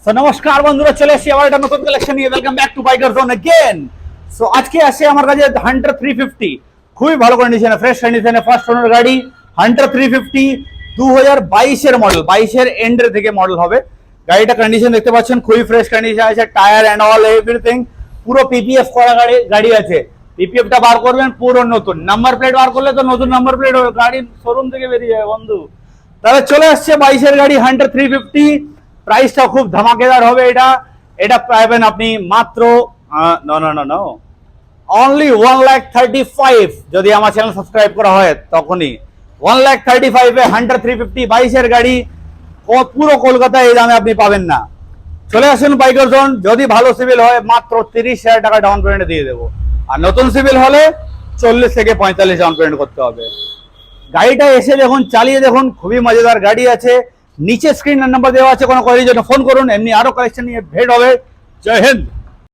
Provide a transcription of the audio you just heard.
So নমস্কার বন্ধুরা, চলে এসেছি আবার একটা নতুন কালেকশন নিয়ে। Welcome back to biker zone again. So আজকে আসে আমার কাছে হান্টার 350, খুবই ভালো কন্ডিশনে, ফ্রেশ কন্ডিশনে, ফার্স্ট ওনার গাড়ি। হান্টার 350 2022 এর মডেল, 22 এর এন্ডের থেকে মডেল হবে। গাড়িটা কন্ডিশন দেখতে পাচ্ছেন, খুবই ফ্রেশ কন্ডিশন আছে, টায়ার এন্ড অল এভরিথিং পুরো পিপিএফ করা গাড়ি আছে। পিপিএফটা বার করবেন, পুরো নতুন নাম্বার প্লেট বার করলে তো নতুন নাম্বার প্লেট গাড়ির শোরুম থেকে বেরিয়ে যাবে বন্ধু। তাহলে চলে আসছে 22 এর গাড়ি হান্টার 350। প্রাইসটা খুব ধামাকেদার হবে। এটা পাবেন আপনি মাত্র অনলি 1,35,000। যদি আমার চ্যানেল সাবস্ক্রাইব করা হয় তখনই 1,35,000 এ হান্টার 350 22 এর গাড়ি পুরো কলকাতায় এই দামে আপনি পাবেন না। চলে আসুন বাইকার জোন। যদি ভালো সিভিল হয় মাত্র 30,000 টাকা ডাউন পেমেন্ট দিয়ে দেবো, আর নতুন সিভিল হলে 40 থেকে 45 ডাউন পেমেন্ট করতে হবে। গাড়িটা এসে দেখুন, চালিয়ে দেখুন, খুবই মজাদার গাড়ি আছে। নিচে স্ক্রিন নাম্বার দেওয়া আছে, কোনো কোয়ারির জন্য ফোন করুন। এমনি আরো কালেকশন নিয়ে ভেট হবে। জয় হিন্দ।